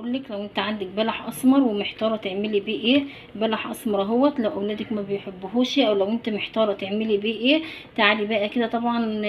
بقولك لو انت عندك بلح اسمر ومحتاره تعملي بيه ايه، بلح اسمر اهوت لو اولادك ما بيحبوهوش او لو انت محتاره تعملي بيه ايه، تعالي بقى كده. طبعا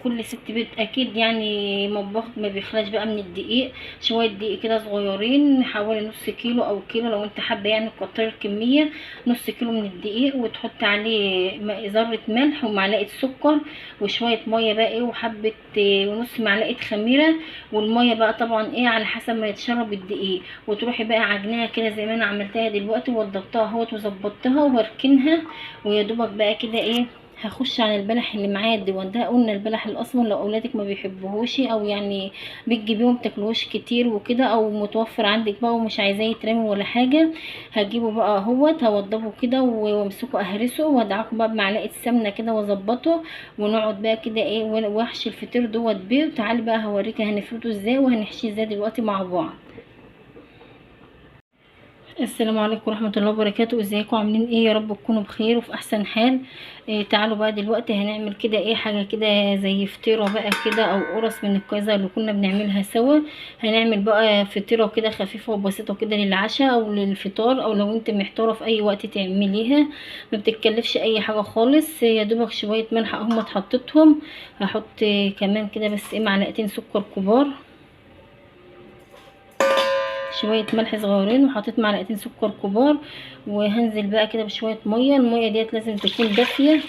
كل ست بيت اكيد يعني مطبخك ما بيخلاش بقى من الدقيق. شويه دقيق كده صغيرين، حوالي نص كيلو او كيلو لو انت حابه يعني تكتري الكميه. نص كيلو من الدقيق وتحط عليه ذره ملح ومعلقه سكر وشويه ميه بقى ايه وحبه ونص معلقه خميره. والميه بقى طبعا ايه على حسب ما يتشرب الدقيق. وتروحي بقى عجناها كده زي ما انا عملتها دلوقتي ووضبتها اهوت وظبطتها واركنها. ويا دوبك بقى كده ايه هخش على البلح اللي معايا الديوان ده. قلنا البلح الاسمر لو اولادك ما بيحبوهوش او يعني بتجيبيهم تاكلوش كتير وكده او متوفر عندك بقى ومش عايزاه يترمي ولا حاجه، هجيبه بقى اهوت هوضبه كده وامسكه اهرسه وادعكه بقى بمعلقه سمنه كده واظبطه. ونقعد بقى كده ايه واحشي الفطير دوت بيه. وتعالي بقى هوريكي هنفرده ازاي وهنحشيه ازاي دلوقتي مع بعض. السلام عليكم ورحمه الله وبركاته. ازيكم عاملين ايه؟ يا رب تكونوا بخير وفي احسن حال. تعالوا بقى دلوقتي هنعمل كده ايه حاجه كده زي فطيره بقى كده او قرص من الكويزه اللي كنا بنعملها سوا. هنعمل بقى فطيره كده خفيفه وبسيطه كده للعشاء او للفطار او لو انت محتاره في اي وقت تعمليها. ما بتتكلفش اي حاجه خالص، يا دوبك شويه ملح اهم حطيتهم. هحط كمان كده بس ايه معلقتين سكر كبار، شويه ملح صغيرين وحطيت معلقتين سكر كبار. وهنزل بقى كده بشويه ميه، الميه ديت لازم تكون دافيه.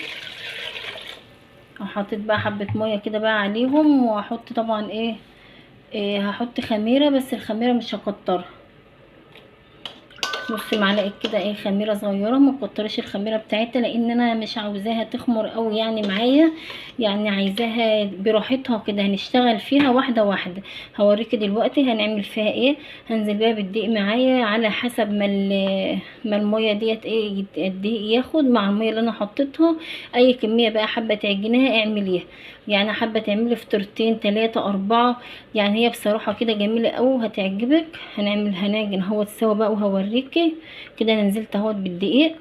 حطيت بقى حبه ميه كده بقى عليهم. واحط طبعا إيه هحط خميره بس الخميره مش هكترها، نص معلقه كده ايه خميره صغيره. ما تكترش الخميره بتاعتها لان انا مش عاوزاها تخمر قوي يعني معايا، يعني عايزاها براحتها كده. هنشتغل فيها واحده واحده. هوريكي دلوقتي هنعمل فيها ايه. هنزل بقى بالدقيق معايا على حسب ما الميه ديت ايه الدقيق ياخد مع الميه اللي انا حطيتها. اي كميه بقى حابه تعجنيها اعمليها، يعني حابه تعملي فطرتين 3 4. يعني هي بصراحه كده جميله قوي هتعجبك. هنعجن اهوت سوا بقى وهوريكي. كده انا نزلت اهوت بالدقيق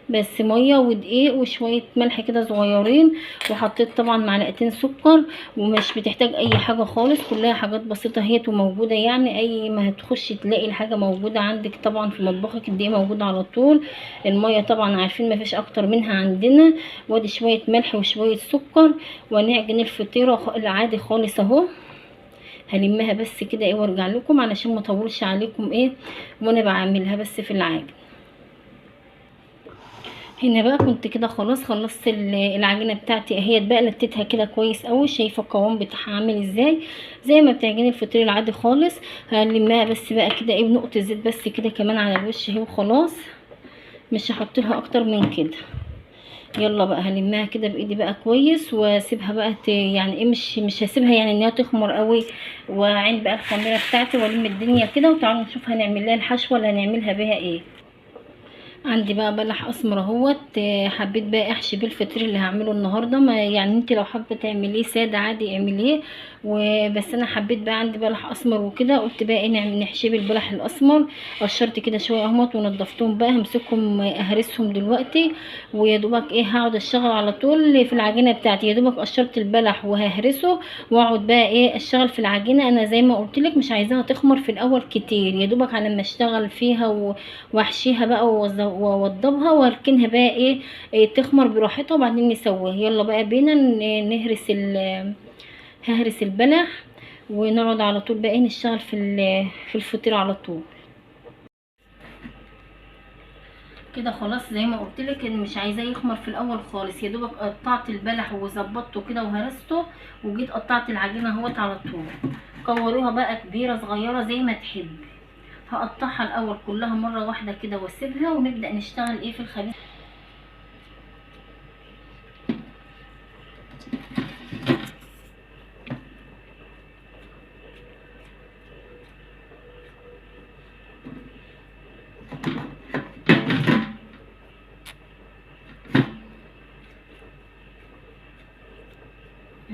بس ميه ودقيق وشويه ملح كده صغيرين. وحطيت طبعا معلقتين سكر. ومش بتحتاج اي حاجه خالص، كلها حاجات بسيطه هيت وموجوده. يعني اي ما هتخشي تلاقي الحاجه موجوده عندك طبعا في مطبخك. الدقيق موجود على طول. الميه طبعا عارفين ما فيش اكتر منها عندنا. وادي شويه ملح وشويه سكر. ونعجن الفطيره العادي خالص اهو. هلمها بس كده ايه وارجع لكم علشان ما اطولش عليكم ايه وانا بعملها بس في العجن. هنا بقى كنت كده خلاص خلصت العجينه بتاعتي اهيت بقى لتيتها كده كويس قوي. شايفه القوام بتاعها عامل ازاي؟ زي ما بتعجني الفطير العادي خالص. هنلمها بس بقى كده ايه بنقطه زيت بس كده كمان على الوش اهي وخلاص. مش هحط لها اكتر من كده. يلا بقى هلمها كده بايدي بقى كويس واسيبها بقى يعني ايه مش هسيبها يعني انها تخمر قوي. وعين بقى الخميره بتاعتي والم الدنيا كده. وتعالوا نشوف هنعمل لها الحشوه اللي هنعملها بيها ايه. عندي بقى بلح اسمر اهوت. حبيت بقى احشي بيه الفطير اللي هعمله النهارده. ما يعني انت لو حابه تعمليه ساده عادي اعمليه، وبس انا حبيت بقى عندي بلح اسمر وكده قلت بقى ايه نحشيه بالبلح الاسمر. قشرت كده شويه اهوت ونضفتهم بقى. همسكهم اهرسهم دلوقتي. ويا دوبك ايه هقعد اشتغل على طول في العجينه بتاعتي. يا دوبك قشرت البلح وههرسه واقعد بقى ايه اشتغل في العجينه. انا زي ما قلت لك مش عايزاها تخمر في الاول كتير، يا دوبك على ما اشتغل فيها واحشيها بقى واوضبها واركنها بقى إيه تخمر براحتها وبعدين نسويها. يلا بقى بينا نهرس ههرس البلح. ونقعد على طول بقى نشتغل في الفطير على طول. كده خلاص زي ما قلت لك ان مش عايزاه يخمر في الاول خالص. يا دوبك قطعت البلح وظبطته كده وهرسته وجيت قطعت العجينه اهوت على طول. كوروها بقى كبيره صغيره زي ما تحبي. هقطعها الاول كلها مره واحده كده واسيبها ونبدا نشتغل ايه في الخليط.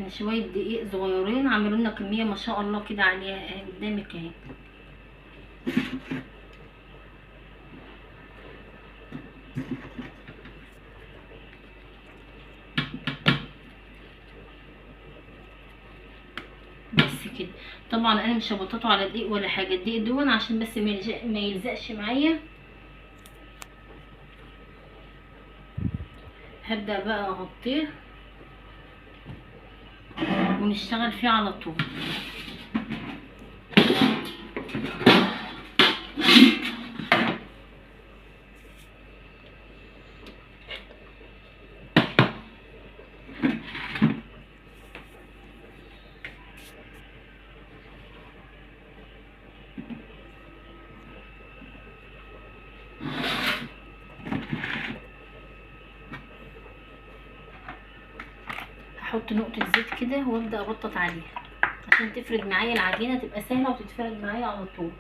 شويه دقيق صغيرين عملوا لنا كميه ما شاء الله كده عليها اهي قدامك اهي. بس كده. طب طبعا انا مش هبططه على دقيق ولا حاجه، الدقيق دون عشان بس ما يلزقش معايا. هبدا بقى اغطيه ونشتغل فيه على طول. هحط نقطه زيت كده وابدا ابطط عليها عشان تفرد معايا العجينه، تبقى سهله وتتفرد معايا على طول.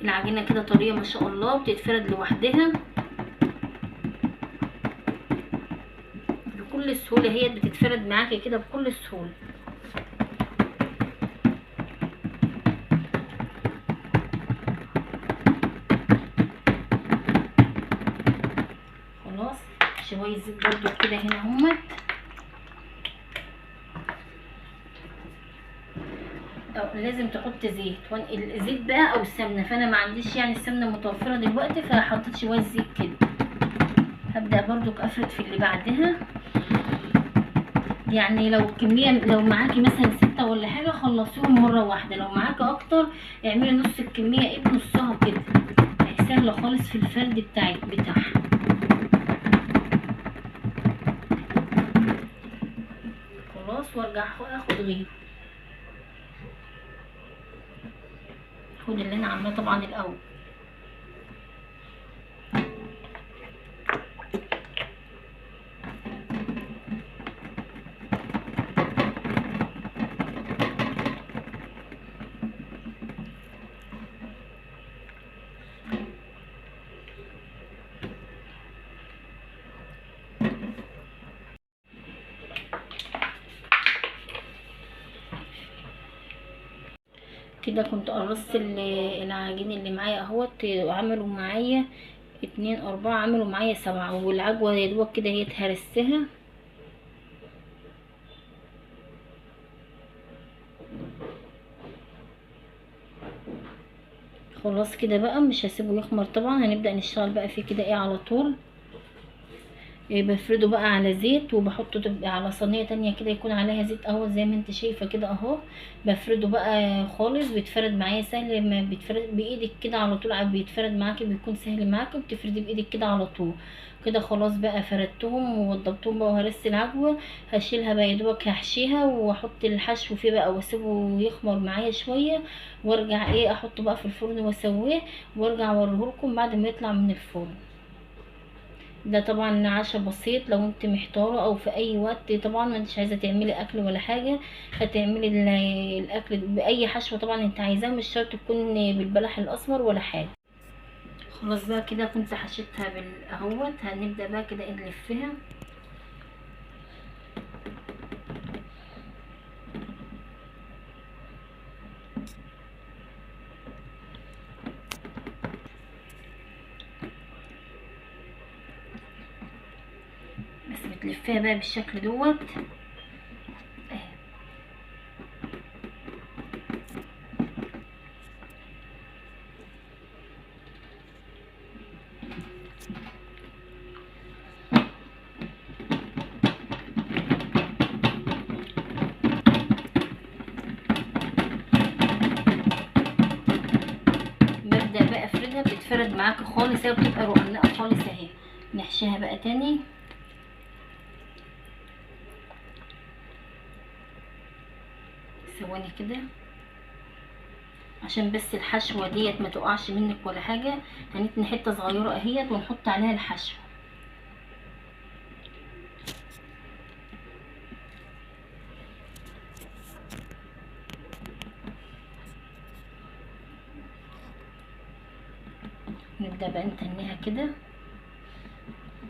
العجينه كده طريه ما شاء الله، بتتفرد لوحدها بكل سهوله، هي بتتفرد معاكي كده بكل سهوله. خلاص شويه زيت برضو كده هنا اهمت. لازم تحط زيت، الزيت بقى او السمنه، فانا ما عنديش يعني السمنه متوفره دلوقتي فحطيت شويه زيت كده. هبدا برضو افرد في اللي بعدها، يعني لو كميه، لو معاكي مثلا 6 ولا حاجه خلصيهم مره واحده، لو معاكي اكتر اعملي نص الكميه، ايه نصها كده، سهله خالص في الفرد بتاعها. خلاص وارجع اخد غيره، اخد اللي انا عاملاه طبعا الاول. كده كنت قرصت العجين اللي معايا اهوت، عملوا معايا 2 4، عملوا معايا 7، والعجوة يا دوبك كده هي اتهرستها. خلاص كده بقى مش هسيبه يخمر طبعا، هنبدأ نشتغل بقى فيه كده ايه على طول. بفرده بقى على زيت وبحطه على صينيه تانية كده يكون عليها زيت اهو زي ما انت شايفه كده اهو. بفرده بقى خالص، بيتفرد معايا سهل، لما بيتفرد بايدك كده على طول بيتفرد معاكي، بيكون سهل معاكي وبتفردي بايدك كده على طول. كده خلاص بقى فردتهم ووضبتهم بقى وهرست العجوه. هشيلها بقى يا دوبك هحشيها واحط الحشو فيه بقى واسيبه يخمر معايا شويه، وارجع ايه احطه بقى في الفرن واسويه، وارجع اوريهولكم بعد ما يطلع من الفرن. ده طبعا عشاء بسيط لو انت محتاره او في اي وقت طبعا ما انتش عايزه تعملي اكل ولا حاجه، هتعملي الاكل باي حشوه طبعا انت عايزاه، مش شرط تكون بالبلح الاسمر ولا حاجه. خلاص بقى كده كنت حشيتها بالاهوت، هنبدا بقى كده نلفها. بس بتلفيها بقى بالشكل دوت. ببدأ بقى افردها، بتتفرد معاكي خالص، هي بتبقى رقنقه خالص اهي. نحشيها بقى تاني. ثواني كده عشان بس الحشوه ديت ما تقعش منك ولا حاجه، هنتني حته صغيره اهيت ونحط عليها الحشوه. نبدأ بقى نتنيها كده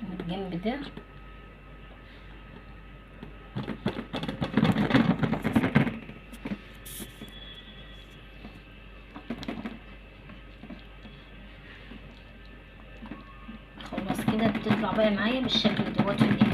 من الجنب ده. خلاص كده بتطلع بقى معايا بالشكل دوت في الآخر.